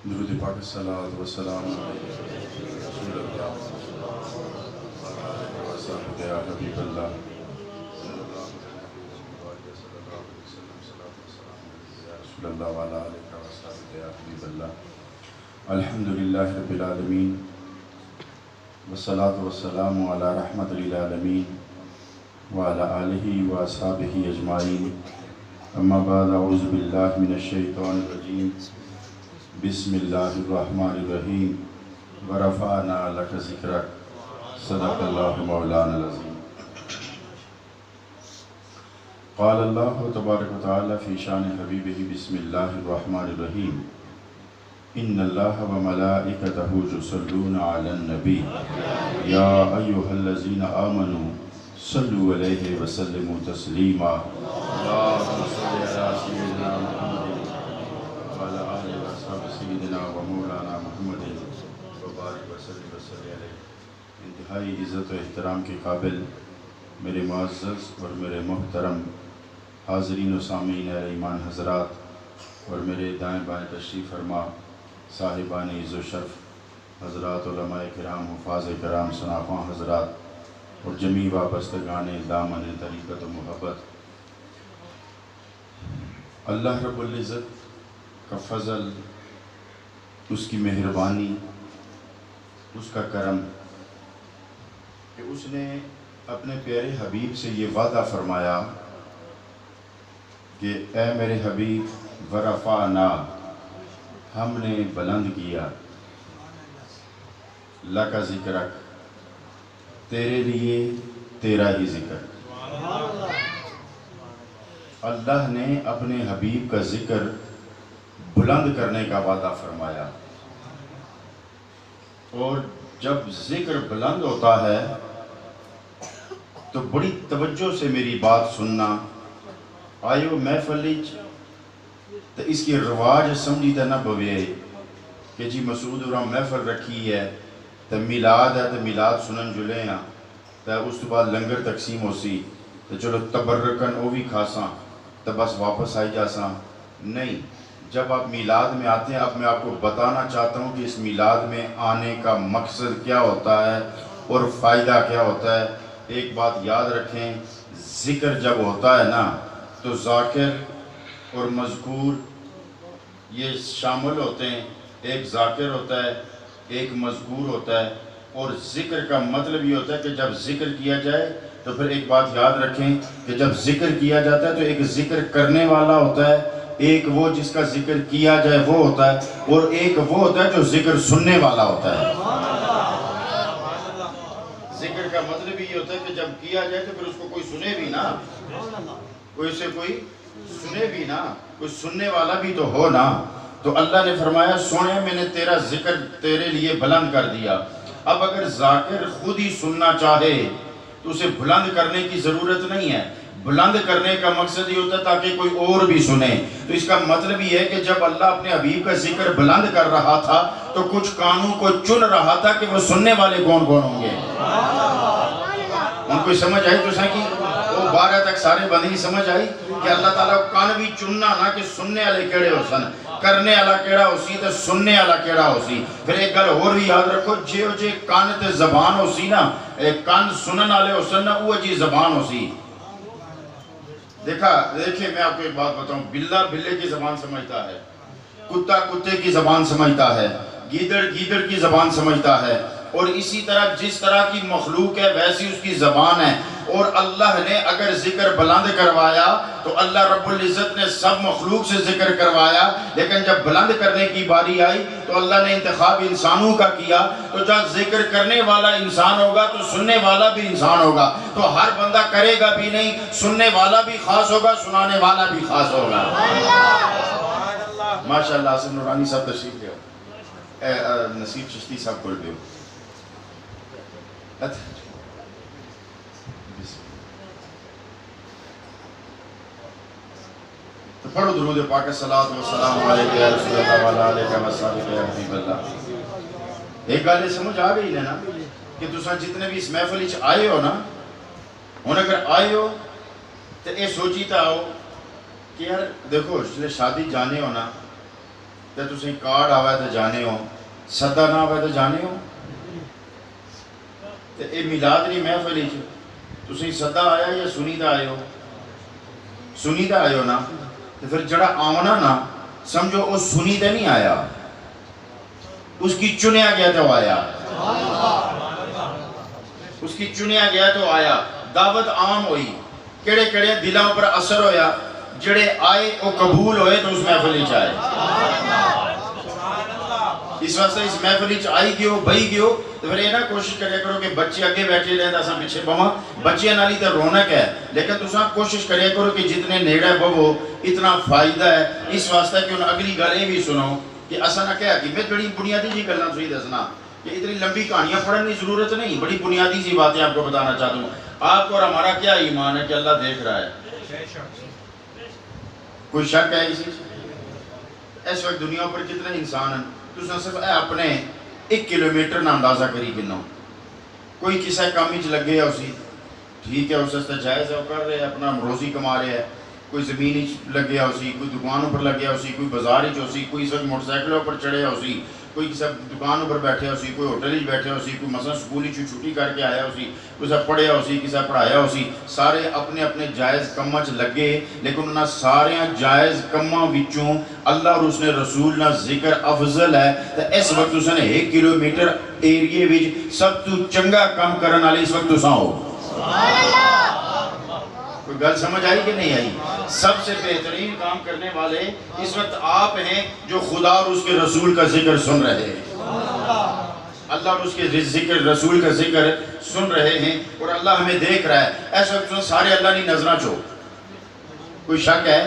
درود پاک الصلاۃ والسلام علیہ رسول اللہ وصحبہ یا حبیب اللہ صلی اللہ علیہ وسلم صلاۃ والسلام علیہ یا رسول اللہ وعلی آلہ وصحبہ یا حبیب اللہ الحمدللہ رب العالمین والصلاۃ والسلام علی رحمۃ للعالمین وعلی آلہ واصحابہ اجمعین اما بعد اعوذ باللہ من الشیطان الرجیم بسم اللہ الرحمن الرحیم ورفعنا لک ذکرک صدق اللہ مولانا العظیم قال اللہ تبارک و تعالی فی شان حبیبہ بسم اللہ الرحمن الرحیم ان اللہ وملائکتہ یصلون علی النبی یا ایہا الذین آمنوا صلوا علیہ وسلموا تسلیما اللہم صل علی سیدنا محمد وعلی آلہ وصحبہ سیدنا و مولانا محمد وبارک وسلم علیہ۔ انتہائی عزت و احترام کے قابل میرے معزز اور میرے محترم حاضرین و سامعین اہل ایمان حضرات اور میرے دائیں بائیں تشریف فرما صاحبان عز و شرف حضرات، علماء کرام، حفاظ کرام، شناخواں حضرات اور جمیع وابستگان دامن طریقت و محبت، اللہ رب العزت کا فضل، اس کی مہربانی، اس کا کرم کہ اس نے اپنے پیارے حبیب سے یہ وعدہ فرمایا کہ اے میرے حبیب ورفعنا، ہم نے بلند کیا لک ذکرک، تیرے لیے تیرا ہی ذکر۔ اللہ نے اپنے حبیب کا ذکر بلند کرنے کا وعدہ فرمایا، اور جب ذکر بلند ہوتا ہے تو بڑی توجہ سے میری بات سننا۔ آئیو محفل تو اس کی رواج سمجھی تو نہ بوے کہ جی مسعود اور محفل رکھی ہے تو میلاد ہے تو میلاد سنن جلے ہیں تو اس تو بعد لنگر تقسیم ہو سی تو چلو تبرکن او بھی کھاساں تو بس واپس آئی جاساں۔ نہیں، جب آپ میلاد میں آتے ہیں، اب میں آپ کو بتانا چاہتا ہوں کہ اس میلاد میں آنے کا مقصد کیا ہوتا ہے اور فائدہ کیا ہوتا ہے۔ ایک بات یاد رکھیں، ذکر جب ہوتا ہے نا تو ذاکر اور مذکور یہ شامل ہوتے ہیں، ایک ذاکر ہوتا ہے، ایک مذکور ہوتا ہے، اور ذکر کا مطلب یہ ہوتا ہے کہ جب ذکر کیا جائے تو پھر ایک بات یاد رکھیں کہ جب ذکر کیا جاتا ہے تو ایک ذکر کرنے والا ہوتا ہے، ایک وہ جس کا ذکر کیا جائے وہ ہوتا ہے، اور ایک وہ ہوتا ہے جو ذکر سننے والا ہوتا ہے۔ ذکر کا مطلب یہ ہوتا ہے کہ جب کیا جائے تو پھر اس کو کوئی سنے بھی نا، کوئی سنے بھی نا، کوئی سننے والا بھی تو ہو نا۔ تو اللہ نے فرمایا سونے میں نے تیرا ذکر تیرے لیے بلند کر دیا۔ اب اگر ذاکر خود ہی سننا چاہے تو اسے بلند کرنے کی ضرورت نہیں ہے۔ بلند کرنے کا مقصد یہ ہوتا ہے تاکہ کوئی اور بھی سنے۔ تو اس کا مطلب یہ ہے کہ جب اللہ اپنے حبیب کا ذکر بلند کر رہا تھا تو کچھ کانوں کو چن رہا تھا کہ وہ سننے والے کون کون ہوں گے۔ ان کو سمجھ آئی تو سائیں وہ 12 تک سارے بندی سمجھ آئی کہ اللہ تعالیٰ کو کان بھی چننا نا کہ سننے والے کیڑے ہو سن، کرنے والا کیڑا ہو سی تو سننے والا کیڑا ہو سی۔ پھر ایک گل اور بھی یاد رکھو، جے کان تے زبان ہو سی نا، کان سنن والے ہو سن نا، وہ جی زبان ہو سی۔ دیکھیں میں آپ کو ایک بات بتاؤں، بلہ بلے کی زبان سمجھتا ہے، کتا کتے کی زبان سمجھتا ہے، گیدڑ گیدڑ کی زبان سمجھتا ہے، اور اسی طرح جس طرح کی مخلوق ہے ویسی اس کی زبان ہے۔ اور اللہ نے اگر ذکر بلند کروایا تو اللہ رب العزت نے سب مخلوق سے ذکر کروایا، لیکن جب بلند کرنے کی باری آئی تو اللہ نے انتخاب انسانوں کا کیا۔ تو جب ذکر کرنے والا انسان ہوگا تو سننے والا بھی انسان ہوگا، تو ہر بندہ کرے گا بھی نہیں، سننے والا بھی خاص ہوگا، سنانے والا بھی خاص ہوگا۔ ماشاءاللہ حسن نورانی صاحب تشریف لے نصیب چشتی صاحب کر دیو۔ تو پڑھو درود پاک صلاۃ و سلام علیہ یا رسول اللہ وعلی آلہ وصحبہ یا حبیب اللہ۔ ایک گل سمجھ آ گئی نا کہ تساں جتنے بھی اس محفل وچ آئے ہو نا، ہن اگر آئے ہو تو یہ سوچی تا ہو کہ یار دیکھو جلے شادی جانے ہو نا تے تسی کارڈ آوے تے جانے ہو، صدا نہ آوے تے جانے ہو. تے اے میلاد دی محفل وچ تسی صدا آیا یا سنیدہ آئے ہو؟ سنیدہ آئے ہو نا. تے پھر جڑا آونا نا سمجھو وہ سنیدہ نہیں آیا، اس کی چنیا گیا تو آیا، اس کی چنیا گیا تو آیا. دعوت عام ہوئی، کڑے کڑے دلوں پر اثر ہویا، جڑے آئے وہ قبول ہوئے تو اس محفل وچ آئے. اس واسطے اس محفل وچ آئی گیو بھئی گیو. تو پھر یہ نہ کوشش کریا کرو کہ بچے اگے بیٹھے رہے تاساں پیچھے بہواں. بچیاں نال ہی تے رونق ہے، لیکن تساں کوشش کریا کرو کہ جتنے نیڑے بہو اتنا فائدہ ہے. اس واسطے کہ ان اگلی گل یہ بھی سنو کہ اساں نہ کہا کہ میں بڑی بنیادی جی گلاں تسی دسنا کہ اتنی لمبی کہانیاں پڑھنے کی ضرورت نہیں، بڑی بنیادی سی باتیں آپ کو بتانا چاہتا ہوں. آپ کو اور ہمارا کیا ایمان ہے کہ اللہ دیکھ رہا ہے؟ کوئی شک ہے اسی سے؟ اس وقت دنیا پر کتنے انسان ہیں؟ تو صرف اپنے 1 کلومیٹر نہ اندازہ کری کنوں. کوئی کسے کامی چ لگے ہے اسی، ٹھیک ہے اس سے جائز ہے وہ کر رہے ہیں، اپنا روزی کما رہے ہیں. کوئی زمین لگے ہے اسی، کوئی دکانوں پر لگے ہے اسی، کوئی بازار اسی، کوئی اس وقت موٹر سائیکلوں پر چڑھے ہے اسی، کوئی کسی دکانوں پر بیٹھے ہے اسی، کوئی ہوٹل ہی بیٹھے ہے اسی، کوئی مثلا سکول ہی چھٹی کر کے آیا اسی، کوئی پڑھے ہے اسی، کسی پڑھایا اسی. سارے اپنے اپنے جائز کماں چ لگے، لیکن انہاں سارے جائز کماں وچوں اللہ اور اس نے رسول نہ ذکر افضل ہے. تو اس وقت اس نے 1 کلومیٹر ایریے وچ سب تو چنگا کام کرن والے اس وقت تساں ہو. سبحان اللہ. کوئی گل سمجھ آئی کہ نہیں آئی؟ سب سے بہترین کام کرنے والے اس وقت آپ ہیں جو خدا اور اس کے رسول کا ذکر سن رہے ہیں. اللہ اور اس کے ذکر رسول کا ذکر سن رہے ہیں اور اللہ ہمیں دیکھ رہا ہے. ایسا وقت سارے اللہ نہیں نظرہ چو. کوئی شک ہے؟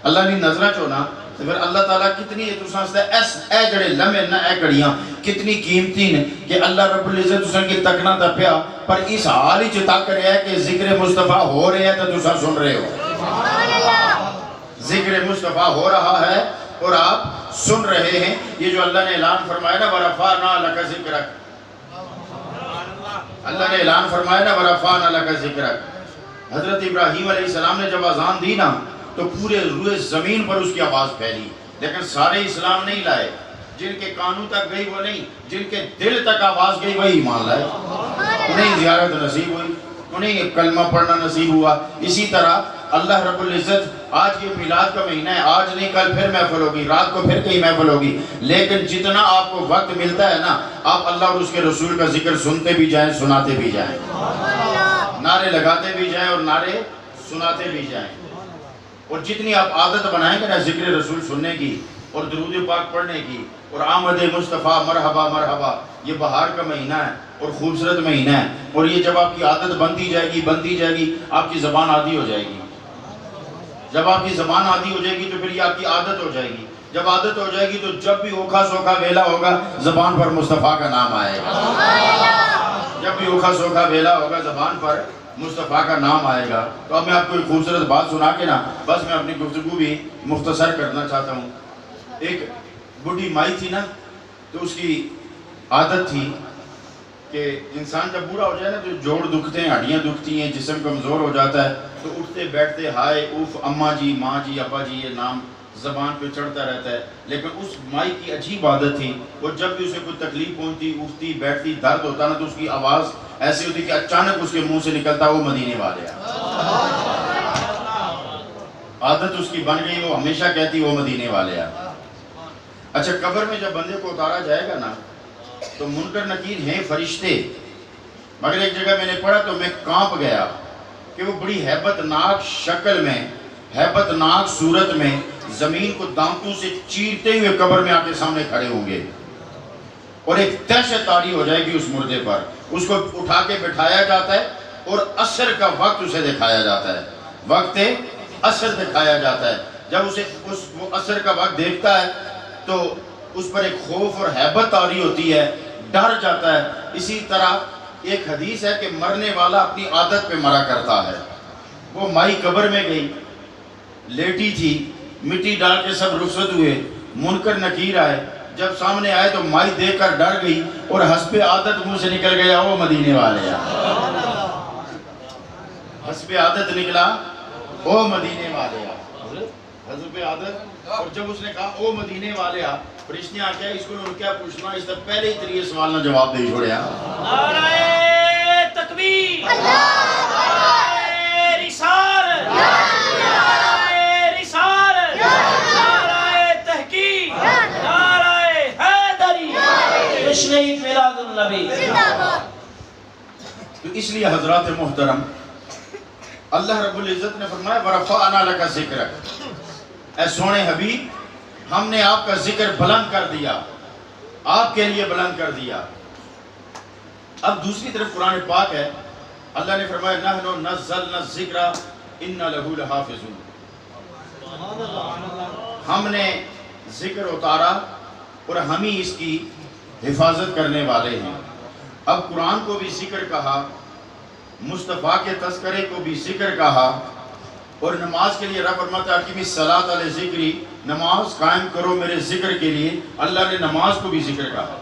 اللہ نہیں نظرہ چو نا. تو پھر اللہ تعالیٰ کتنی اے جڑے لمحے نا اے گھڑیاں کتنی قیمتی ہیں کہ اللہ رب العزت تساں کی تکنا تا پیا پر اس حال ہی تک رہا ہے کہ ذکر مصطفیٰ ہو رہے ہیں تو تساں سن رہے ہو. ذکر مصطفیٰ ہو رہا ہے اور آپ سن رہے ہیں. یہ جو اللہ نے اعلان فرمایا نا وَرَفَعْنَا لَكَ ذِكْرَكَ، اللہ نے اعلان فرمایا نا وَرَفَعْنَا لَكَ ذِكْرَكَ. حضرت ابراہیم علیہ السلام نے جب اذان دی نا تو پورے روئے زمین پر اس کی آواز پھیلی، لیکن سارے اسلام نہیں لائے. جن کے کانوں تک گئی وہ نہیں، جن کے دل تک آواز گئی وہی ایمان لائے. انہیں زیارت نصیب ہوئی، انہیں کلمہ پڑھنا نصیب ہوا. اسی طرح اللہ رب العزت آج یہ میلاد کا مہینہ ہے، آج نہیں کل پھر محفل ہوگی، رات کو پھر کئی محفل ہوگی، لیکن جتنا آپ کو وقت ملتا ہے نا آپ اللہ اور اس کے رسول کا ذکر سنتے بھی جائیں، سناتے بھی جائیں، نعرے لگاتے بھی جائیں اور نعرے سناتے بھی جائیں. اور جتنی آپ عادت بنائیں گے نا ذکر رسول سننے کی اور درود پاک پڑھنے کی اور آمد مصطفیٰ مرحبا مرحبا، یہ بہار کا مہینہ ہے اور خوبصورت مہینہ ہے. اور یہ جب آپ کی عادت بنتی جائے گی آپ کی زبان عادی ہو جائے گی. جب آپ کی زبان عادی ہو جائے گی تو پھر یہ آپ کی عادت ہو جائے گی. جب عادت ہو جائے گی تو جب بھی اوکھا سوکھا ویلا ہوگا زبان پر مصطفیٰ کا نام آئے گا. جب بھی اوکھا سوکھا ویلا ہوگا زبان پر مصطفیٰ کا نام آئے گا. تو اب میں آپ کو ایک خوبصورت بات سنا کے نا بس میں اپنی گفتگو بھی مختصر کرنا چاہتا ہوں. ایک بڑھی مائی تھی نا تو اس کی عادت تھی کہ انسان جب بوڑھا ہو جائے نا تو جوڑ دکھتے ہیں، ہڈیاں دکھتی ہیں، جسم کمزور ہو جاتا ہے تو اٹھتے بیٹھتے ہائے اوف اماں جی ماں جی ابا جی یہ نام زبان پہ چڑھتا رہتا ہے. لیکن اس مائی کی عجیب عادت تھی، وہ جب بھی اسے کوئی تکلیف پہنچتی اٹھتی بیٹھتی درد ہوتا نا تو اس کی آواز ایسی ہوتی کہ اچانک اس کے منہ سے نکلتا وہ مدینے والے ہیں. عادت اس کی بن گئی، وہ ہمیشہ کہتی وہ مدینے والے ہیں. اچھا قبر میں جب بندے کو اتارا جائے گا نا تو منکر نکیر ہیں فرشتے، مگر ایک جگہ میں نے پڑھا تو میں کانپ گیا کہ وہ بڑی ہیبت ناک شکل میں، ہیبت ناک صورت میں زمین کو دانتوں سے چیرتے ہوئے قبر میں آ کے سامنے کھڑے ہوں گے اور ایک دہشت طاری ہو جائے گی اس مردے پر. اس کو اٹھا کے بٹھایا جاتا ہے اور عصر کا وقت اسے دکھایا جاتا ہے، وقت عصر دکھایا جاتا ہے. جب اسے وہ عصر کا وقت دیکھتا ہے تو اس پر ایک خوف اور ہیبت طاری ہوتی ہے، ڈر جاتا ہے. اسی طرح ایک حدیث ہے کہ مرنے والا اپنی عادت پہ مرا کرتا ہے. وہ مائی قبر میں گئی، لیٹی تھی، مٹی ڈال کے سب رخصت ہوئے، منکر نکیر آئے. جب سامنے آئے تو مائی دیکھ کر ڈر گئی اور حسب عادت منہ سے نکل گیا وہ مدینے والے ہیں. حسب عادت نکلا وہ مدینے والے ہیں. حسب عادت اور جب اس نے کہا او مدینے والے آ فرشتے آ کیا اس کو انہوں کیا پوچھنا اس سے پہلے ہی تیرے سوال نہ جواب دے چھوڑیا نعرہ تکبیر نعرہ رسالت نعرہ رسالت نعرہ تحقیق نعرہ حیدری جشن عید میلاد النبی. تو اس لیے حضرات محترم اللہ رب العزت نے فرمایا وَرَفَعْنَا لَكَ ذِكْرَكَ اے سونے حبیب ہم نے آپ کا ذکر بلند کر دیا آپ کے لیے بلند کر دیا. اب دوسری طرف قرآن پاک ہے اللہ نے فرمایا نَحْنُ نَزَّلْنَا الذِّكْرَ إِنَّ لَهُ لَحَافِظُونَ ہم نے ذکر اتارا اور ہم ہی اس کی حفاظت کرنے والے ہیں. اب قرآن کو بھی ذکر کہا مصطفیٰ کے تذکرے کو بھی ذکر کہا اور نماز کے لیے رب فرماتا ہے اقیمی الصلاۃ علی ذکری نماز قائم کرو میرے ذکر کے لیے. اللہ نے نماز کو بھی ذکر کہا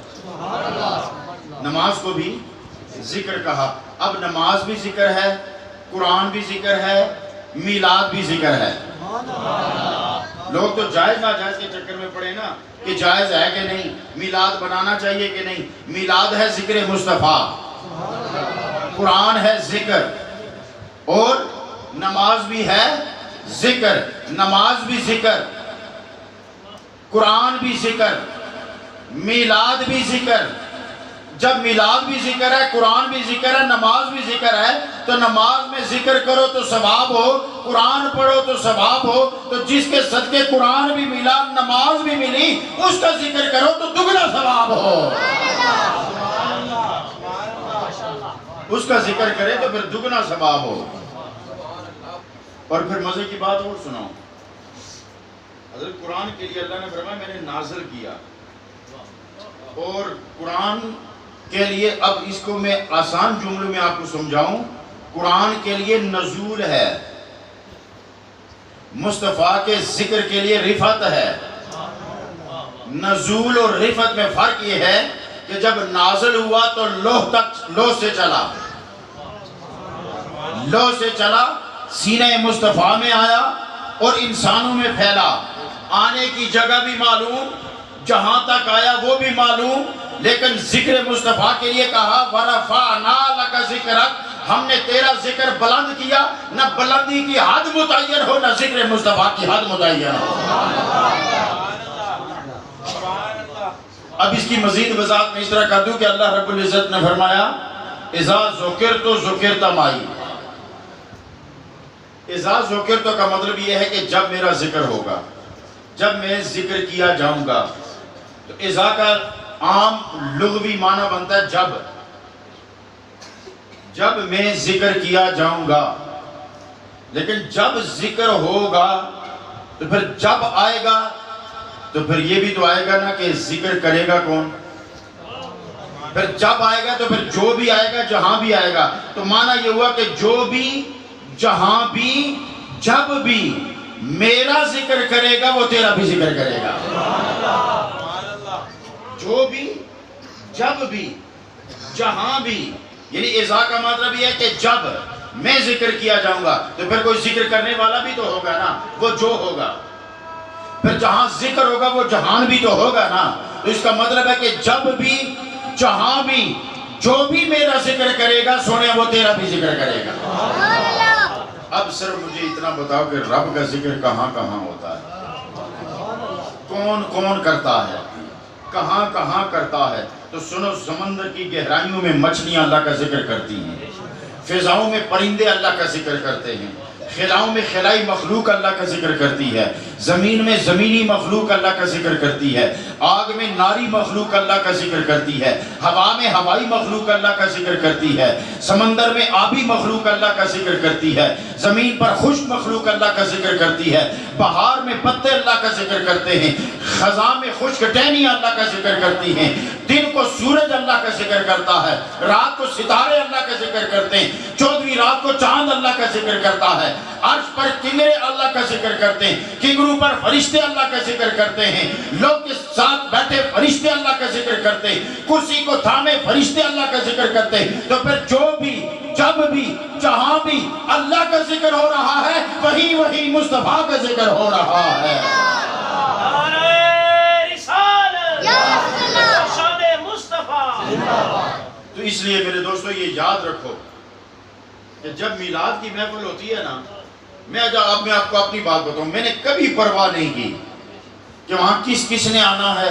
نماز کو بھی ذکر کہا. اب نماز بھی ذکر ہے قرآن بھی ذکر ہے میلاد بھی ذکر ہے. لوگ تو جائز ناجائز کے چکر میں پڑے نا کہ جائز ہے کہ نہیں میلاد بنانا چاہیے کہ نہیں. میلاد ہے ذکر مصطفیٰ قرآن ہے ذکر اور نماز بھی ہے ذکر. نماز بھی ذکر قرآن بھی ذکر میلاد بھی ذکر. جب میلاد بھی ذکر ہے قرآن بھی ذکر ہے نماز بھی ذکر ہے تو نماز میں ذکر کرو تو ثواب ہو قرآن پڑھو تو ثواب ہو. تو جس کے صدقے قرآن بھی ملا نماز بھی ملی اس کا ذکر کرو تو دگنا ثواب ہو. اس کا ذکر کرے تو پھر دگنا ثواب ہو. اور پھر مزے کی بات اور سناؤ حضرت قرآن کے لیے اللہ نے فرمایا میں نے نازل کیا اور قرآن کے لیے اب اس کو میں آسان جملوں میں آپ کو سمجھاؤں. قرآن کے لیے نزول ہے مصطفیٰ کے ذکر کے لیے رفعت ہے. نزول اور رفعت میں فرق یہ ہے کہ جب نازل ہوا تو لوح تک لوح سے چلا سینہ مصطفیٰ میں آیا اور انسانوں میں پھیلا. آنے کی جگہ بھی معلوم جہاں تک آیا وہ بھی معلوم لیکن ذکر مصطفیٰ کے لیے کہا وَرَفَعْنَا لَكَ ذِكْرَكَ ہم نے تیرا ذکر بلند کیا. نہ بلندی کی حد متعین ہو نہ ذکر مصطفیٰ کی حد متعین ہو. اب اس کی مزید وضاحت میں اس طرح کر دوں کہ اللہ رب العزت نے فرمایا اذا ذکرت ذکرت معی. اذا ذکرت کا مطلب یہ ہے کہ جب میرا ذکر ہوگا جب میں ذکر کیا جاؤں گا. تو اذا کا عام لغوی معنی بنتا ہے جب میں ذکر کیا جاؤں گا. لیکن جب ذکر ہوگا تو پھر جب آئے گا تو پھر یہ بھی تو آئے گا نا کہ ذکر کرے گا کون. پھر جب آئے گا تو پھر جو بھی آئے گا جہاں بھی آئے گا. تو معنی یہ ہوا کہ جو بھی جہاں بھی جب بھی میرا ذکر کرے گا وہ تیرا بھی ذکر کرے گا. جو بھی جب بھی جہاں بھی یعنی اذا کا مطلب یہ ہے کہ جب میں ذکر کیا جاؤں گا تو پھر کوئی ذکر کرنے والا بھی تو ہوگا نا وہ جو ہوگا. پھر جہاں ذکر ہوگا وہ جہان بھی تو ہوگا نا. تو اس کا مطلب ہے کہ جب بھی جہاں بھی جو بھی میرا ذکر کرے گا سونے وہ تیرا بھی ذکر کرے گا. اب صرف مجھے اتنا بتاؤ کہ رب کا ذکر کہاں کہاں ہوتا ہے کون کون کرتا ہے کہاں کہاں کرتا ہے. تو سنو سمندر کی گہرائیوں میں مچھلیاں اللہ کا ذکر کرتی ہیں فضاؤں میں پرندے اللہ کا ذکر کرتے ہیں خلاؤں میں خلائی مخلوق اللہ کا ذکر کرتی ہے زمین میں زمینی مخلوق اللہ کا ذکر کرتی ہے آگ میں ناری مخلوق اللہ کا ذکر کرتی ہے ہوا میں ہوائی مخلوق اللہ کا ذکر کرتی ہے سمندر میں آبی مخلوق اللہ کا ذکر کرتی ہے زمین پر خشک مخلوق اللہ کا ذکر کرتی ہے بہار میں پتے اللہ کا ذکر کرتے ہیں خزاں میں خشک ٹہنیاں اللہ کا ذکر کرتی ہیں دن کو سورج اللہ کا ذکر کرتا ہے رات کو ستارے اللہ کا ذکر کرتے ہیں 14ویں رات کو چاند اللہ کا ذکر کرتا ہے عرش پر کنگرے اللہ کا ذکر کرتے ہیں کنگروں پر فرشتے اللہ کا ذکر کرتے ہیں لوگ کے ساتھ بیٹھے فرشتے اللہ کا ذکر کرتے ہیں کرسی کو تھامے فرشتے اللہ کا ذکر کرتے ہیں تو پھر جو بھی جب بھی جہاں بھی اللہ کا ذکر ہو رہا ہے وہی مصطفیٰ کا ذکر ہو رہا ہے تو اس لیے میرے دوستو یہ یاد رکھو کہ جب میلاد کی محفل ہوتی ہے نا، میں آپ کو اپنی بات بتاؤں، میں نے کبھی پرواہ نہیں کی کہ وہاں کس نے آنا ہے،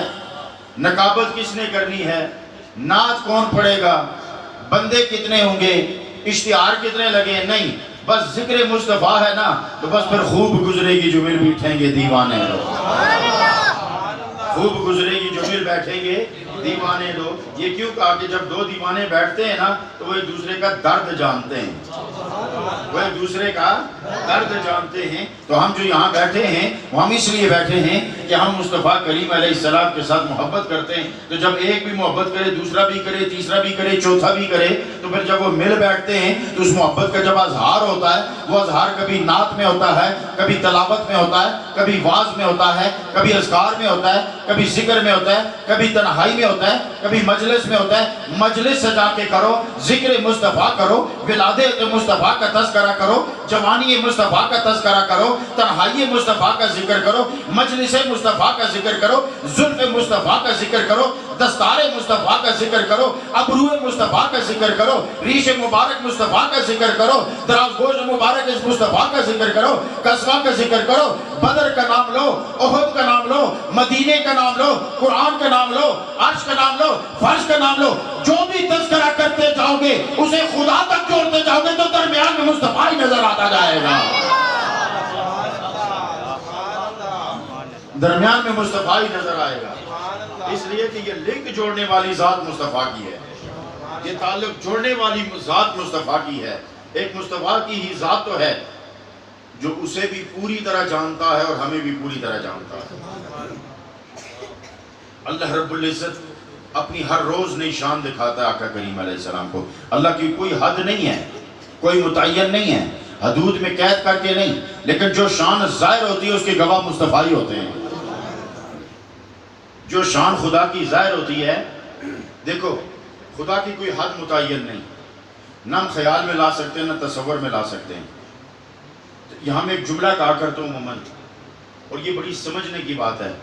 نقابت کس نے کرنی ہے، نعت کون پڑھے گا، بندے کتنے ہوں گے، اشتہار کتنے لگے، نہیں، بس ذکر مصطفیٰ ہے نا تو بس پھر خوب گزرے گی جو مل بیٹھیں گے دیوانے لوگ، خوب گزرے گی جو مل بیٹھیں گے دیوانے لوگ۔ یہ کیوں کہا کہ جب دو دیوانے بیٹھتے ہیں نا تو وہ ایک دوسرے کا درد جانتے ہیں، وہ ایک دوسرے کا درد جانتے ہیں۔ تو ہم جو یہاں بیٹھے ہیں وہ ہم اس لیے بیٹھے ہیں کہ ہم مصطفیٰ کریم علیہ السلام کے ساتھ محبت کرتے ہیں، تو جب ایک بھی محبت کرے، دوسرا بھی کرے، تیسرا بھی کرے، چوتھا بھی کرے، تو پھر جب وہ مل بیٹھتے ہیں تو اس محبت کا جب اظہار ہوتا ہے، وہ اظہار کبھی نعت میں ہوتا ہے، کبھی تلاوت میں ہوتا ہے، کبھی واعظ میں ہوتا ہے، کبھی اذکار میں ہوتا ہے، کبھی ذکر میں ہوتا ہے، کبھی تنہائی میں ہوتا ہے، کبھی مجلس میں ہوتا ہے۔ مجلس سجا کے کرو، ذکر مصطفیٰ کرو، ولادت مصطفیٰ کا تذکرہ کرو، جوانی مصطفیٰ کا تذکرہ کرو، تنہائی مصطفیٰ کا ذکر کرو، مجلس مصطفیٰ کا ذکر کرو، زلف مصطفیٰ کا ذکر کرو، دستار مصطفیٰ کا ذکر کرو، ابرو مصطفیٰ کا ذکر کرو، ریش مبارک مصطفیٰ کا ذکر کرو، دراز گوش مبارک اس مصطفیٰ کا ذکر کرو، قصوہ کا ذکر کرو، بدر کا نام لو، احد کا نام لو، مدینے کا نام لو، قرآن کا نام لو، عرش کا نام لو، فرش کا نام لو۔ جو بھی تذکرہ کرتے جاؤ گے اسے خدا تک جوڑتے جاؤ گے تو درمیان میں مصطفیٰ ہی نظر آتا جائے گا، درمیان میں مصطفیٰ ہی نظر آئے گا۔ اس لیے کہ یہ لنک جوڑنے والی ذات مصطفیٰ کی ہے، یہ تعلق جوڑنے والی ذات مصطفیٰ کی ہے۔ ایک مصطفیٰ کی ہی ذات تو ہے جو اسے بھی پوری طرح جانتا ہے اور ہمیں بھی پوری طرح جانتا ہے۔ اللہ رب العزت اپنی ہر روز نئی شان دکھاتا ہے آقا کریم علیہ السلام کو۔ اللہ کی کوئی حد نہیں ہے، کوئی متعین نہیں ہے، حدود میں قید کر کے نہیں، لیکن جو شان ظاہر ہوتی ہے اس کے گواہ مصطفیٰ ہی ہوتے ہیں۔ جو شان خدا کی ظاہر ہوتی ہے، دیکھو خدا کی کوئی حد متعین نہیں، نہ ہم خیال میں لا سکتے ہیں نہ تصور میں لا سکتے ہیں۔ یہاں میں ایک جملہ کہا کرتا ہوں عموماً، اور یہ بڑی سمجھنے کی بات ہے،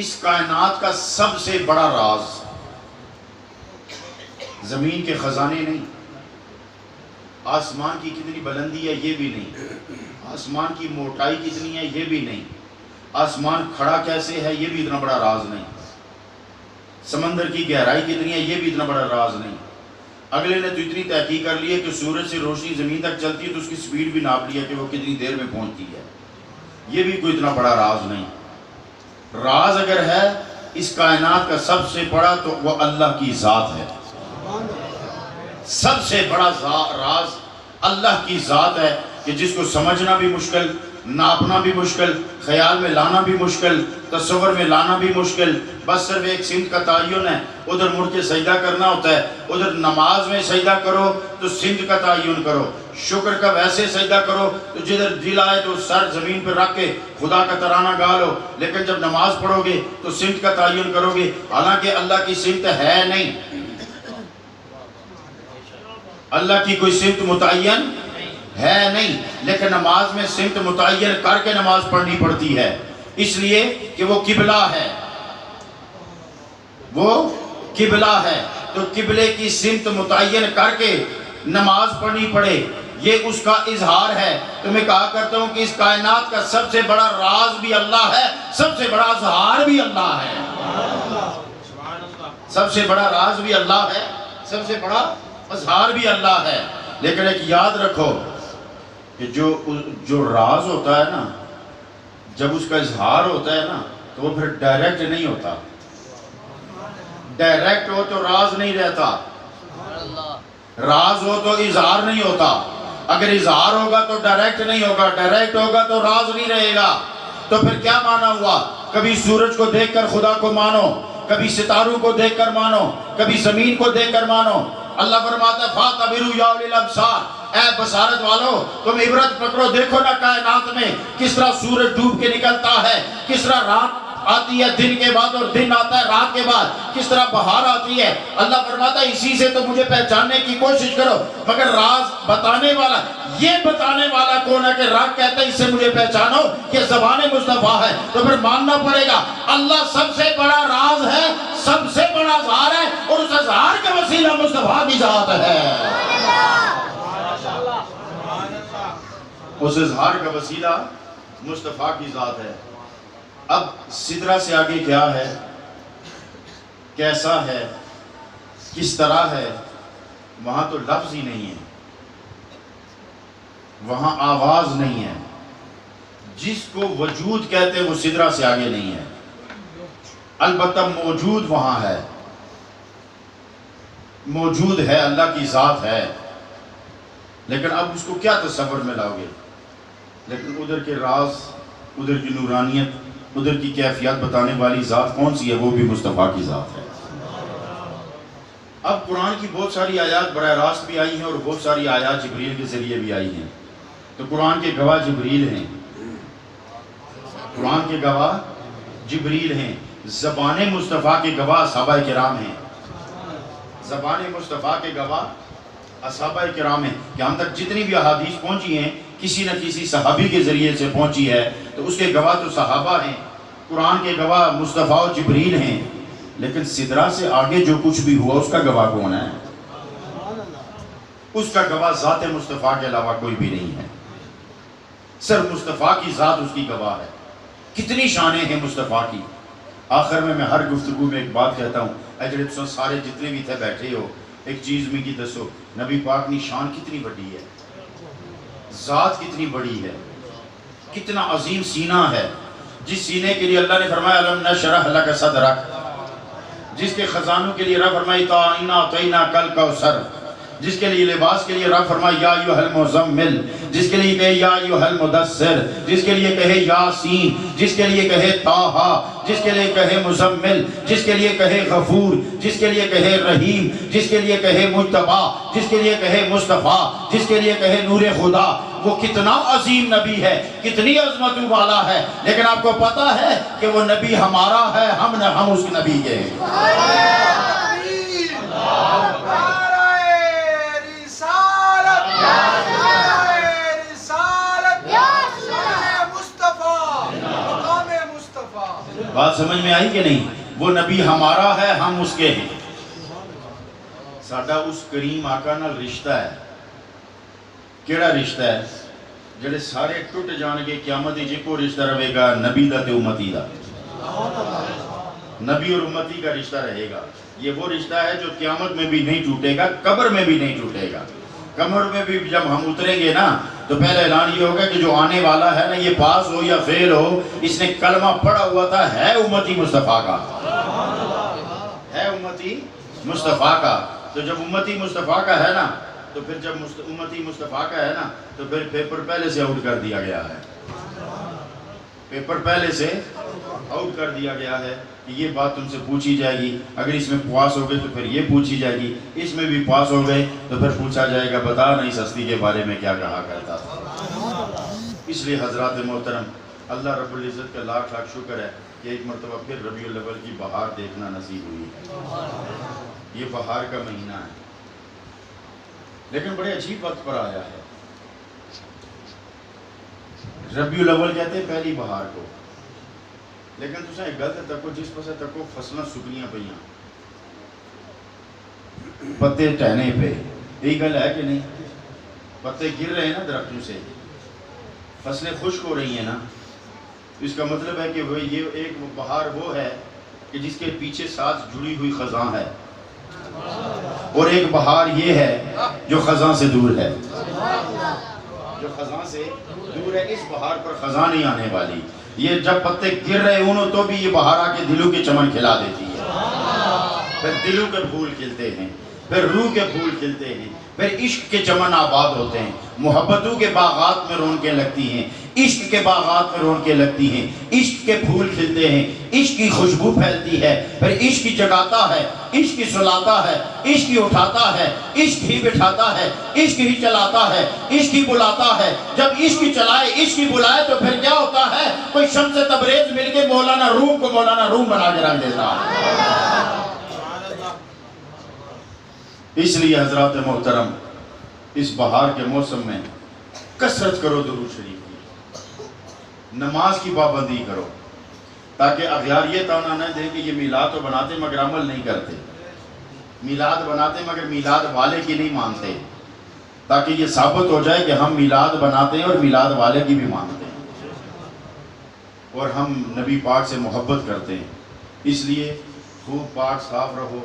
اس کائنات کا سب سے بڑا راز زمین کے خزانے نہیں، آسمان کی کتنی بلندی ہے یہ بھی نہیں، آسمان کی موٹائی کتنی ہے یہ بھی نہیں، آسمان کھڑا کیسے ہے یہ بھی اتنا بڑا راز نہیں، سمندر کی گہرائی کتنی ہے یہ بھی اتنا بڑا راز نہیں۔ اگلے نے تو اتنی تحقیق کر لی ہے کہ سورج سے روشنی زمین تک چلتی ہے تو اس کی سپیڈ بھی ناپ لی ہے کہ وہ کتنی دیر میں پہنچتی ہے، یہ بھی کوئی اتنا بڑا راز نہیں۔ راز اگر ہے اس کائنات کا سب سے بڑا تو وہ اللہ کی ذات ہے، سب سے بڑا راز اللہ کی ذات ہے کہ جس کو سمجھنا بھی مشکل، ناپنا بھی مشکل، خیال میں لانا بھی مشکل، تصور میں لانا بھی مشکل، بس صرف ایک سمت کا تعین ہے، ادھر مڑ کے سجدہ کرنا ہوتا ہے، ادھر نماز میں سجدہ کرو تو سمت کا تعین کرو، شکر کا ویسے سجدہ کرو تو جدھر دل آئے تو سر زمین پر رکھ کے خدا کا ترانہ گا لو، لیکن جب نماز پڑھو گے تو سمت کا تعین کرو گے، حالانکہ اللہ کی سمت ہے نہیں، اللہ کی کوئی سمت متعین ہے نہیں، لیکن نماز میں سمت متعین کر کے نماز پڑھنی پڑتی ہے، اس لیے کہ وہ قبلہ ہے، وہ قبلہ ہے، تو قبلے کی سمت متعین کر کے نماز پڑھنی پڑے، یہ اس کا اظہار ہے۔ تو میں کہا کرتا ہوں کہ اس کائنات کا سب سے بڑا راز بھی اللہ ہے، سب سے بڑا اظہار بھی اللہ ہے، سب سے بڑا راز بھی اللہ ہے، سب سے بڑا اظہار بھی اللہ ہے۔ لیکن ایک یاد رکھو کہ جو راز ہوتا ہے نا، جب اس کا اظہار ہوتا ہے نا تو وہ پھر ڈائریکٹ نہیں ہوتا، ڈائریکٹ ہو تو راز نہیں رہتا، راز ہو تو اظہار نہیں ہوتا، اگر اظہار ہوگا تو ڈائریکٹ نہیں ہوگا، ڈائریکٹ ہوگا تو راز نہیں رہے گا۔ تو پھر کیا مانا ہوا؟ کبھی سورج کو دیکھ کر خدا کو مانو، کبھی ستاروں کو دیکھ کر مانو، کبھی زمین کو دیکھ کر مانو۔ اللہ فرماتا ہے فَاعْتَبِرُوا يَا أُولِي الْأَبْصَارِ، اے بصارت والو تم عبرت پکڑو، دیکھو نا کائنات میں کس طرح سورج ڈوب کے نکلتا ہے، کس طرح رات آتی ہے دن کے بعد اور دن آتا ہے رات کے بعد، کس طرح بہار آتی ہے۔ اللہ فرماتا ہے اسی سے تو مجھے پہچاننے کی کوشش کرو، مگر راز بتانے والا، یہ بتانے والا کون ہے کہ راز کہتا ہے اس سے مجھے پہچانو، یہ زبان مصطفیٰ ہے، تو پھر ماننا پڑے گا اللہ سب سے بڑا راز ہے، سب سے بڑا اظہار ہے، اور اس اظہار مصطفیٰ کی ذات ہے. اس اظہار کا وسیلہ مصطفیٰ کی ذات ہے. اب سدرہ سے آگے کیا ہے، کیسا ہے، کس طرح ہے، وہاں تو لفظ ہی نہیں ہے، وہاں آواز نہیں ہے. جس کو وجود کہتے ہیں وہ سدرہ سے آگے نہیں ہے. البتہ موجود وہاں ہے، موجود ہے، اللہ کی ذات ہے. لیکن اب اس کو کیا تصور میں لاؤ گے؟ لیکن ادھر کے راز، ادھر کی نورانیت، ادھر کی کیفیت بتانے والی ذات کون سی ہے؟ وہ بھی مصطفیٰ کی ذات ہے. اب قرآن کی بہت ساری آیات براہ راست بھی آئی ہیں اور بہت ساری آیات جبریل کے ذریعے بھی آئی ہیں. تو قرآن کے گواہ جبریل ہیں، قرآن کے گواہ جبریل ہیں. زبان مصطفیٰ کے گواہ صحابہ کرام ہیں، زبان مصطفیٰ کے گواہ صحابہ کرام ہیں. کہ ہم تک جتنی بھی احادیث پہنچی ہیں کسی نہ کسی صحابی کے ذریعے سے پہنچی ہے، تو اس کے گواہ تو صحابہ ہیں. قرآن کے گواہ مصطفیٰ و جبریل ہیں. لیکن سدرہ سے آگے جو کچھ بھی ہوا اس کا گواہ کون ہے؟ اس کا گواہ ذات مصطفیٰ کے علاوہ کوئی بھی نہیں ہے. صرف مصطفیٰ کی ذات اس کی گواہ ہے. کتنی شانیں ہیں مصطفیٰ کی. آخر میں ہر گفتگو میں ایک بات کہتا ہوں، اجڑے تو سارے جتنے بھی تھے بیٹھے ہو، ایک چیز میں کی دسو، نبی پاک کی شان کتنی بڑی ہے، ذات کتنی بڑی ہے، کتنا عظیم سینہ ہے. جس سینے کے لیے اللہ نے فرمایا الم نشرح لک صدرک، جس کے خزانوں کے لیے رب فرمائی اِنَّا أَعْطَيْنَاكَ الْكَوْثَرَ، جس کے لیے لباس کے لیے رب فرمائی یا ایھا المزمل، جس کے لیے کہے یا ایھا المدثر، جس کے لیے کہے یاسین، جس کے لیے کہے طٰہٰ، جس کے لیے کہے مزمل، جس کے لیے کہے غفور، جس کے لیے کہے رحیم، جس کے لیے کہے مجتبیٰ، جس کے لیے کہے مصطفیٰ، جس کے لیے کہے نور خدا. وہ کتنا عظیم نبی ہے، کتنی عظمت والا ہے. لیکن آپ کو پتا ہے کہ وہ نبی ہمارا ہے، ہم اس نبی کے ہیں. بات سمجھ میں آئی کہ نہیں؟ وہ نبی ہمارا ہے، ہم اس کے ہیں. ساڈا اس کریم آقا نال رشتہ ہے. کیڑا رشتہ ہے؟ جڑے سارے ٹوٹ جان گے قیامت جے کو رشتہ رہے گا نبی دا تے امتی دا. نبی اور امتی کا رشتہ رہے گا. یہ وہ رشتہ ہے جو قیامت میں بھی نہیں ٹوٹے گا، قبر میں بھی نہیں ٹوٹے گا. قبر میں بھی جب ہم اتریں گے نا تو پہلا اعلان یہ ہوگا کہ جو آنے والا ہے نا، یہ پاس ہو یا فیل ہو، اس نے کلمہ پڑھا ہوا تھا، ہے امتی مصطفیٰ کا، ہے امتی مصطفیٰ کا. تو جب امتی مصطفیٰ کا ہے نا، تو پھر جب امتی مصطفیٰ کا ہے نا، تو پھر پیپر پہلے سے آؤٹ کر دیا گیا ہے. پیپر پہلے سے آؤٹ کر دیا گیا ہے کہ یہ بات تم سے پوچھی جائے گی. اگر اس میں پاس ہو گئے تو پھر یہ پوچھی جائے گی، اس میں بھی پاس ہو گئے تو پھر پوچھا جائے گا بتا نہیں ہستی کے بارے میں کیا کہا کرتا تھا. اس لیے حضرات محترم، اللہ رب العزت کا لاکھ لاکھ شکر ہے کہ ایک مرتبہ پھر ربیع الاول کی بہار دیکھنا نصیب ہوئی ہے. یہ بہار کا مہینہ ہے، لیکن بڑے عجیب وقت پر آیا ہے. ربیع الاول کہتے ہیں پہلی بہار کو، لیکن تساں ایک گل تے تکو، جس پاسے تکو فصلاں سکنیاں پئیاں، پتے ٹہنے پہ. یہی گل ہے کہ نہیں؟ پتے گر رہے ہیں نا درختوں سے، فصلیں خشک ہو رہی ہیں نا. اس کا مطلب ہے کہ وہ یہ ایک بہار وہ ہے کہ جس کے پیچھے ساتھ جڑی ہوئی خزاں ہے، اور ایک بہار یہ ہے جو خزاں سے دور ہے. جو خزاں سے دور ہے، اس بہار پر خزاں نہیں آنے والی. یہ جب پتے گر رہے ہوں تو بھی یہ بہار آ کے دلوں کے چمن کھلا دیتی ہے. پھر دلوں کے پھول کھلتے ہیں، پھر روح کے پھول کھلتے ہیں، پھر عشق کے چمن آباد ہوتے ہیں. محبتوں کے باغات میں رونقیں لگتی ہیں، عشق کے باغات میں رونقیں لگتی ہیں، عشق کے پھول کھلتے ہیں، عشق کی خوشبو پھیلتی ہے. پھر عشق کی جگاتا ہے، عشق کی سلاتا ہے، عشق کی اٹھاتا ہے، عشق ہی بٹھاتا ہے، عشق ہی چلاتا ہے، عشق ہی بلاتا ہے. جب عشق ہی چلائے، عشق ہی بلائے تو پھر کیا ہوتا ہے؟ کوئی شمس تبریز مل کے مولانا روم کو مولانا روم بنا کے رکھ دیتا ہے. اس لیے حضرات محترم، اس بہار کے موسم میں کثرت کرو درود شریف کی، نماز کی پابندی کرو، تاکہ اغیار یہ تانا نہ دیں کہ یہ میلاد تو بناتے مگر عمل نہیں کرتے. میلاد بناتے ہیں مگر میلاد والے کی نہیں مانتے، تاکہ یہ ثابت ہو جائے کہ ہم میلاد بناتے ہیں اور میلاد والے کی بھی مانتے ہیں، اور ہم نبی پاک سے محبت کرتے ہیں۔ اس لیے خوب پاک صاف رہو،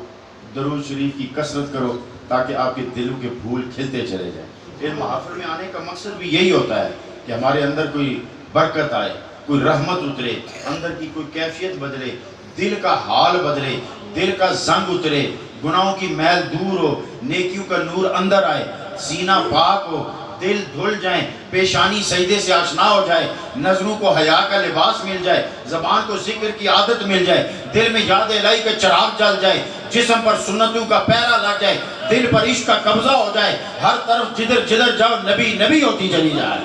درود شریف کی کثرت کرو، تاکہ آپ کے دلوں کے پھول کھلتے چلے جائیں۔ ان محافل میں آنے کا مقصد بھی یہی ہوتا ہے کہ ہمارے اندر کوئی برکت آئے، کوئی رحمت اترے، اندر کی کوئی کیفیت بدلے، دل کا حال بدلے، دل کا زنگ اترے، گناہوں کی میل دور ہو، نیکیوں کا نور اندر آئے، سینہ پاک ہو، دل دھل جائیں، پیشانی سجدے سے آشنا ہو جائے، نظروں کو حیا کا لباس مل جائے، زبان کو ذکر کی عادت مل جائے، دل میں یاد الہی کا چراغ جل جائے، جسم پر سنتوں کا پہرا لگ جائے، دل پر عشق کا قبضہ ہو جائے، ہر طرف جدھر جدھر جاؤ نبی نبی ہوتی چلی جائے،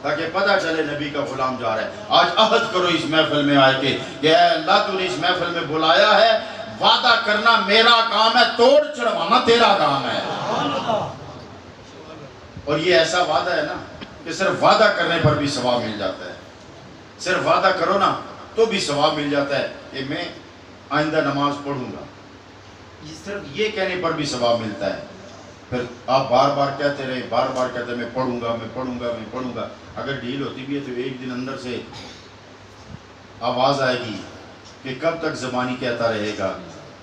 تاکہ پتہ چلے نبی کا غلام جا رہا ہے۔ آج عہد کرو اس محفل میں آئے کہ اے اللہ تو نے اس محفل میں بلایا ہے، وعدہ کرنا میرا کام ہے، توڑ چڑھوانا تیرا کام ہے۔ اور یہ ایسا وعدہ ہے نا کہ صرف وعدہ کرنے پر بھی ثواب مل جاتا ہے، صرف وعدہ کرو نا تو بھی ثواب مل جاتا ہے کہ میں آئندہ نماز پڑھوں گا، صرف یہ کہنے پر بھی ثواب ملتا ہے۔ پھر آپ بار بار کہتے رہے، بار بار کہتے ہیں میں پڑھوں گا میں پڑھوں گا میں پڑھوں گا، اگر ڈھیل ہوتی بھی ہے تو ایک دن اندر سے آواز آئے گی کہ کب تک زبانی کہتا رہے گا،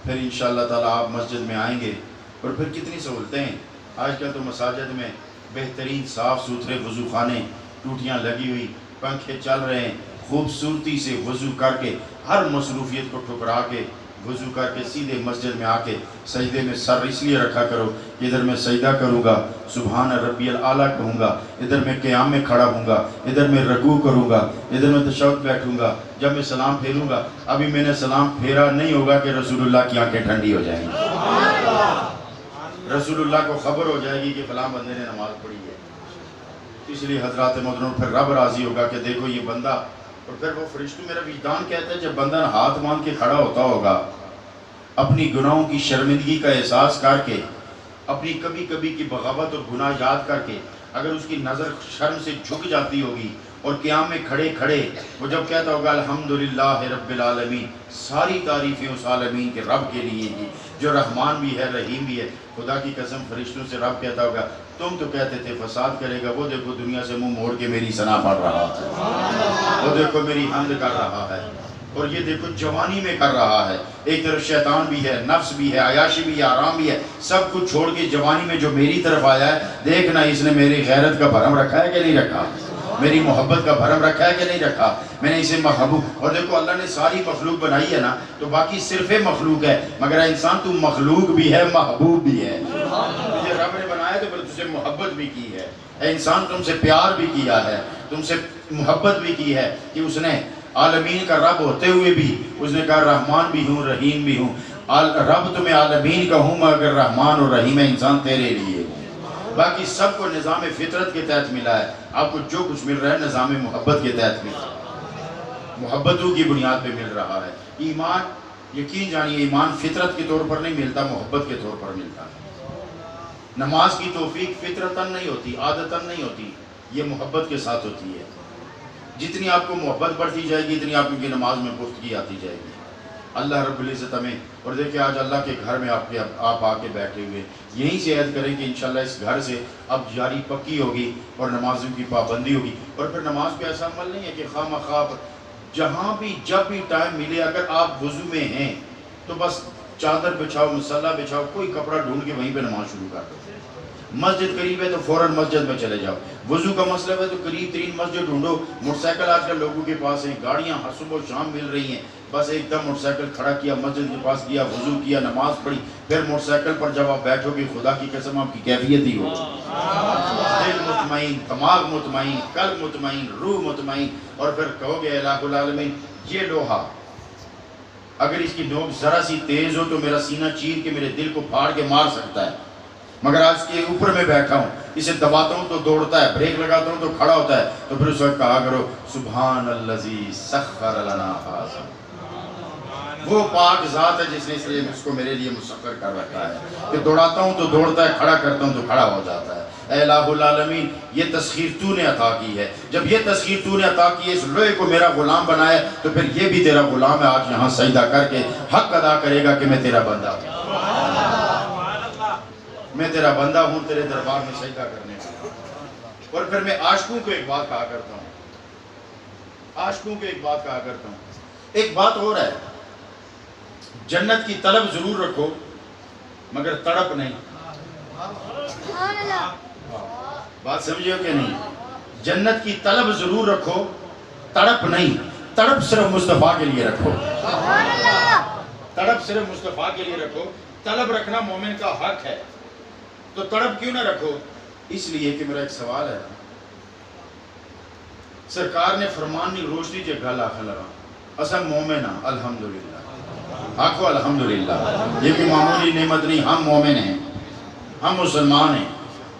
پھر انشاءاللہ تعالیٰ آپ مسجد میں آئیں گے، اور پھر کتنی سہولتیں ہیں آج کل تو مساجد میں، بہترین صاف ستھرے وضو خانے، ٹوٹیاں لگی ہوئی، پنکھے چل رہے ہیں، خوبصورتی سے وضو کر کے ہر مصروفیت کو ٹھکرا کے وضو کر کے سیدھے مسجد میں آ کے سجدے میں سر اس لیے رکھا کرو کہ ادھر میں سجدہ کروں گا، سبحان ربی الاعلیٰ کہوں گا، ادھر میں قیام میں کھڑا ہوں گا، ادھر میں رکوع کروں گا، ادھر میں تشہد بیٹھوں گا، جب میں سلام پھیروں گا ابھی میں نے سلام پھیرا نہیں ہوگا کہ رسول اللہ کی آنکھیں ٹھنڈی ہو جائیں گی، رسول اللہ کو خبر ہو جائے گی کہ فلاں بندے نے نماز پڑھی ہے۔ اس لیے حضرات محترم پھر رب راضی ہوگا کہ دیکھو یہ بندہ، اور پھر وہ فرشتوں میرا وجدان کہتا ہے جب بندہ ہاتھ باندھ کے کھڑا ہوتا ہوگا، اپنی گناہوں کی شرمندگی کا احساس کر کے، اپنی کبھی کبھی کی بغاوت اور گناہ یاد کر کے، اگر اس کی نظر شرم سے جھک جاتی ہوگی اور قیام میں کھڑے کھڑے وہ جب کہتا ہوگا الحمدللہ رب العالمین، ساری تعریفیں اس عالمین کے رب کے لیے ہیں جو رحمان بھی ہے رحیم بھی ہے، خدا کی قسم فرشتوں سے رب کہتا ہوگا تم تو کہتے تھے فساد کرے گا، وہ دیکھو دنیا سے منہ موڑ کے میری ثنا پڑھ رہا ہے، وہ دیکھو میری حمد کر رہا ہے، اور یہ دیکھو جوانی میں کر رہا ہے، ایک طرف شیطان بھی ہے، نفس بھی ہے، عیاشی بھی ہے، آرام بھی ہے، سب کچھ چھوڑ کے جوانی میں جو میری طرف آیا ہے، دیکھنا اس نے میری غیرت کا بھرم رکھا ہے کہ نہیں رکھا، میری محبت کا بھرم رکھا ہے کہ نہیں رکھا، میں نے اسے محبوب، اور دیکھو اللہ نے ساری مخلوق بنائی ہے نا تو باقی صرف مخلوق ہے، مگر انسان تو مخلوق بھی ہے محبوب بھی ہے، تجھے رب نے بنایا تو پھر تجھے محبت بھی کی ہے، اے انسان تم سے پیار بھی کیا ہے، تم سے محبت بھی کی ہے کہ اس نے عالمین کا رب ہوتے ہوئے بھی اس نے کہا رحمان بھی ہوں رحیم بھی ہوں، رب تمہیں عالمین کا ہوں مگر رحمان اور رحیم انسان تیرے لیے ہوں، باقی سب کو نظام فطرت کے تحت ملا ہے، آپ کو جو کچھ مل رہا ہے نظام محبت کے تحت مل رہا ہے، محبتوں کی بنیاد پہ مل رہا ہے۔ ایمان یقین جانیے ایمان فطرت کے طور پر نہیں ملتا، محبت کے طور پر ملتا ہے۔ نماز کی توفیق فطرتاً نہیں ہوتی، عادتاً نہیں ہوتی، یہ محبت کے ساتھ ہوتی ہے، جتنی آپ کو محبت بڑھتی جائے گی اتنی آپ کی نماز میں پختگی آتی جائے گی۔ اللہ رب العزت ہمیں، اور دیکھیں آج اللہ کے گھر میں آپ آ کے بیٹھے ہوئے، یہیں سے عہد کریں کہ انشاءاللہ اس گھر سے اب جاری پکی ہوگی اور نمازوں کی پابندی ہوگی، اور پھر نماز پہ ایسا عمل نہیں ہے کہ خواہ مخواہ جہاں بھی جب بھی ٹائم ملے اگر آپ وضو میں ہیں تو بس چادر بچھاؤ، مصلی بچھاؤ، کوئی کپڑا ڈھونڈ کے وہیں پہ نماز شروع کر دو، مسجد قریب ہے تو فوراً مسجد میں چلے جاؤ، وضو کا مسئلہ ہے تو قریب ترین مسجد ڈھونڈو، موٹر سائیکل آج کل لوگوں کے پاس ہیں، گاڑیاں صبح و شام مل رہی ہیں، بس ایک دم موٹر سائیکل کھڑا کیا، مسجد کے پاس گیا، وضو کیا، نماز پڑھی، پھر موٹر سائیکل پر جب آپ بیٹھو گے خدا کی قسم آپ کی کیفیت ہی ہوگی، دل مطمئن، دماغ مطمئن، قلب مطمئن، روح مطمئن، اور پھر کہو گے الہ العالمین یہ لوہا اگر اس کی نوک ذرا سی تیز ہو تو میرا سینہ چیر کے میرے دل کو پھاڑ کے مار سکتا ہے، مگر آج کے اوپر میں بیٹھا ہوں، اسے دباتا ہوں تو دوڑتا ہے، بریک لگاتا ہوں تو کھڑا ہوتا ہے، تو پھر اس وقت کہا کرو سبحان الذی سخر لنا ھذا، وہ پاک ذات ہے جس نے اس کو میرے لیے مسخر کر رکھا ہے کہ دوڑاتا ہوں تو دوڑتا ہے، کھڑا کرتا ہوں تو کھڑا ہو جاتا ہے، اے الہ العالمین یہ تسخیر تو نے عطا کی ہے، جب یہ تسخیر تو نے عطا کی ہے، اس لوہے کو میرا غلام بنایا تو پھر یہ بھی تیرا غلام ہے، آج یہاں سجدہ کر کے حق ادا کرے گا کہ میں تیرا بندہ ہوں، میں تیرا بندہ ہوں تیرے دربار میں سجدہ کرنے کا۔ اور پھر میں عاشقوں کو ایک بات کہا کرتا ہوں، عاشقوں کو ایک بات کہا کرتا ہوں، ایک بات اور ہے، جنت کی طلب ضرور رکھو مگر تڑپ نہیں۔ بات سمجھے ہو کہ نہیں؟ جنت کی طلب ضرور رکھو، تڑپ نہیں۔ تڑپ صرف مصطفیٰ کے لیے رکھو، تڑپ صرف مصطفیٰ کے لیے رکھو۔ طلب رکھنا مومن کا حق ہے، تو تڑپ کیوں نہ رکھو؟ اس لیے کہ میرا ایک سوال ہے، سرکار نے فرمانی روشنی جو گھل آخر لگا اسا مومن ہاں الحمدللہ، آکھو الحمدللہ، یہ بھی معمولی نعمت نہیں، ہم مومن ہیں، ہم مسلمان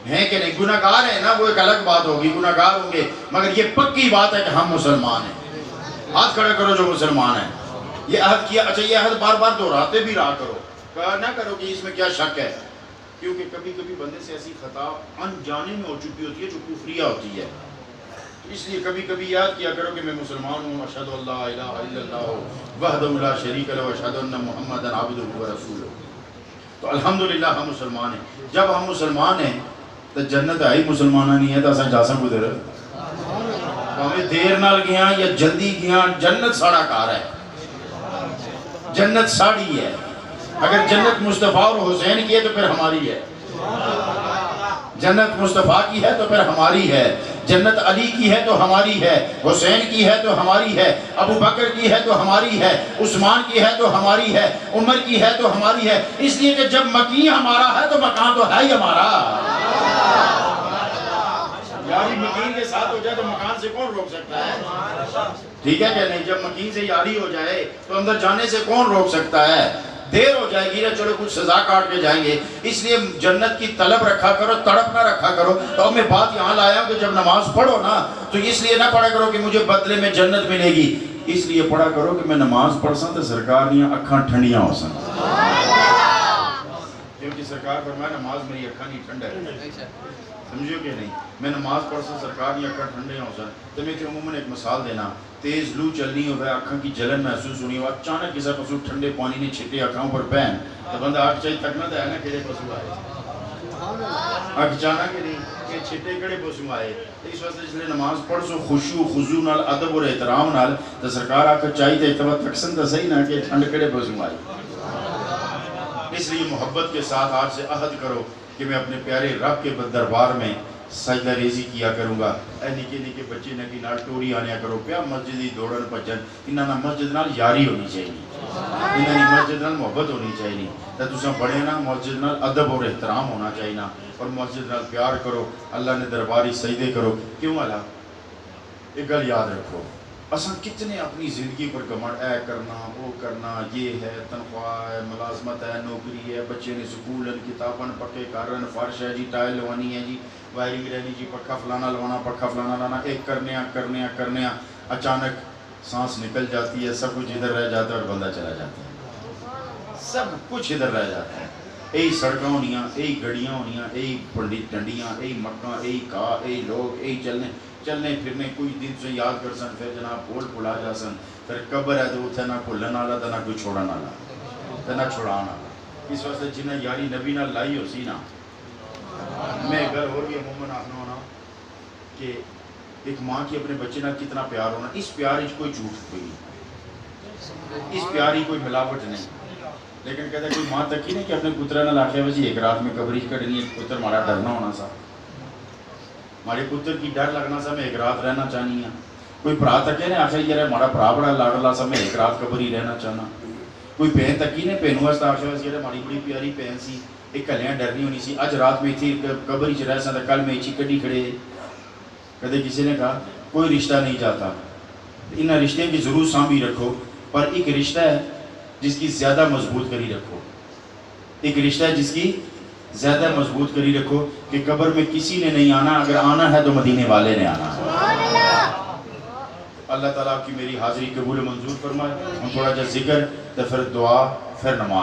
ہیں کہ نہیں؟ گناہگار ہیں نا، وہ ایک الگ بات ہوگی، گناہگار ہوں گے، مگر یہ پکی بات ہے کہ ہم مسلمان ہیں۔ ہاتھ کھڑا کرو جو مسلمان ہیں، یہ عہد کیا، اچھا یہ عہد بار بار دہراتے بھی رہا کرو، کہا نہ کرو کہ اس میں کیا شک ہے، کیونکہ کبھی کبھی بندے سے ایسی خطا انجانے میں ہو چکی ہوتی ہے جو کفریہ ہوتی ہے، اس لیے کبھی کبھی یاد کیا کرو کہ میں مسلمان ہوں، اشہد ان لا الہ الا اللہ وحدہ لا شریک لہ واشہد ان محمدا عبدہ ورسولہ۔ تو الحمدللہ ہم مسلمان ہیں۔ جب ہم مسلمان ہیں تو جنت آئی مسلمانہ نہیں ہے تو اساں جا سکوں ادھر، ہمیں دیر نال گیا یا جلدی گیا، جنت ساڑا کار ہے، جنت ساڑی ہے۔ اگر جنت مصطفیٰ اور حسین کی ہے تو پھر ہماری ہے، جنت مصطفیٰ کی ہے تو پھر ہماری ہے، جنت علی کی ہے تو ہماری ہے، حسین کی ہے تو ہماری ہے، ابو بکر کی ہے تو ہماری ہے، عثمان کی ہے تو ہماری ہے، عمر کی ہے تو ہماری ہے، اس لیے کہ جب مکی ہمارا ہے تو مکان تو ہے ہی ہمارا۔ یاری مکین کے ساتھ ہو جائے تو مکان سے کون روک سکتا ہے؟ ٹھیک ہے کہ نہیں؟ جب مکین سے یاری ہو جائے تو اندر جانے سے کون روک سکتا ہے؟ دیر ہو جائے گی نا، چلو کچھ سزا کاٹ کے جائیں گے، اس لیے جنت کی طلب رکھا کرو، تڑپ نہ رکھا کرو۔ تو میں بات یہاں لایا ہوں کہ جب نماز پڑھو نا تو اس لیے نہ پڑھا کرو کہ مجھے بدلے میں جنت ملے گی، اس لیے پڑھا کرو کہ میں نماز پڑھ ساں تو سرکار دیاں اکھاں ٹھنڈیاں ہو سن، کیونکہ سرکار فرمایا نماز میری اکھاں نہیں ٹھنڈا ہے، سمجھو کہ نہیں؟ میں نماز پڑھ سا سرکار کی اکھاں ٹھنڈے ہو سن۔ تو میں عموماً ایک مثال دینا، تیز لو چلنی ہو، اکھاں کی جلن محسوس ہونی ہو، اچانک کسی پسو ٹھنڈے پانی نے چھٹے اکھاں پر پہن تو بندہ آٹھ چاہیے تکنا تو ہے نا کہڑے پسو آئے، اکھ جانا کہ نہیں کہ چھٹے کڑے پسو آئے۔ اس واسطے جس لئے نماز پڑھ سو خشوع خضوع نال ادب اور احترام نال تو سرکار آکھ چاہیے تو ایک دفعہ تکسن تو صحیح نہ کہ ٹھنڈ کڑے پسو آئے۔ اس لیے محبت کے ساتھ آج سے عہد کرو کہ میں اپنے پیارے رب کے دربار میں سجدہ ریزی کیا کروں گا۔ اے نکے نکے بچے نکی نال ٹوری آنیا کرو پیا مسجدی دوڑن پجن، انہاں مسجد نال یاری ہونی چاہیے، انہاں مسجد نال محبت ہونی چاہیے، تے تساں بڑے نا مسجد نال ادب اور احترام ہونا چاہیے نا، اور مسجد نال پیار کرو، اللہ نے درباری سجدے کرو۔ کیوں اللہ؟ ایک گل یاد رکھو، اساں کتنے اپنی زندگی پر گھمنڈ اے کرنا وہ کرنا، یہ ہے تنخواہ ہے، ملازمت ہے، نوکری ہے، بچے نے سکول کتاباں پکے کرن، فرش ہے جی، ٹائل لوانی ہے جی، وائرنگ رہنی جی، پکھا فلانا لوانا، پکھا فلانا لانا، ایک کرنے اچانک سانس نکل جاتی ہے، سب کچھ ادھر رہ جاتا ہے اور بندہ چلا جاتا ہے، سب کچھ ادھر رہ جاتا ہے۔ یہی سڑکاں ہونیاں، یہی گڑیاں ہونیاں، یہی ڈنڈیاں، یہی مکاں، یہی گاہ، یہی لوگ، یہی چلنے پھرنے، کچھ دن سے یاد کر سن، پھر جناب بھول بھلا جا سن، پھر قبر ہے تو اتنے نہ بھولن والا تو نہ کوئی چھوڑن والا تو نہ چھڑان والا۔ اس واسطے جنہیں یاری نبی نہ لائی ہو سی نا، میں گھر ہو رہی عموماً آخنا ہونا کہ ایک ماں کی اپنے بچے نہ کتنا پیار ہونا، اس پیار ہی کوئی جھوٹ کوئی نہیں، اس پیار ہی کوئی ملاوٹ نہیں، لیکن کہتا ہے کوئی ماں تک ہی نہیں کہ اپنے پترہ نہ لاکھے وجہ ایک رات میں قبری کرنی ہے، پتر مارا ڈرنا ہونا سا، ہمارے پتر کی ڈر لگنا سا میں ایک رات رہنا چاہنی ہے، کوئی پرا تکے نے آخر یہ رہے ہمارا پرا بڑا لاڈلا سا میں ایک رات قبری رہنا چاہنا، کوئی پہن تکی نے پہنو اس آخر یہ رہے ہماری بڑی پیاری پہن سی، ایک کلیاں ڈرنی ہونی سی، آج رات میں تھی قبری چ رہ سا کل میں اچھی کڈی کھڑے، کدے کسی نے کہا کوئی رشتہ نہیں جاتا، ان رشتے کی ضرور سانبھی رکھو، پر ایک رشتہ ہے جس کی زیادہ مضبوط کری رکھو، ایک رشتہ ہے جس کی زیادہ مضبوط کری رکھو کہ قبر میں کسی نے نہیں آنا، اگر آنا ہے تو مدینے والے نے آنا ہے۔ اللہ تعالیٰ آپ کی میری حاضری قبول منظور فرمائے۔ ہم تھوڑا جا ذکر تو پھر دعا پھر نماز۔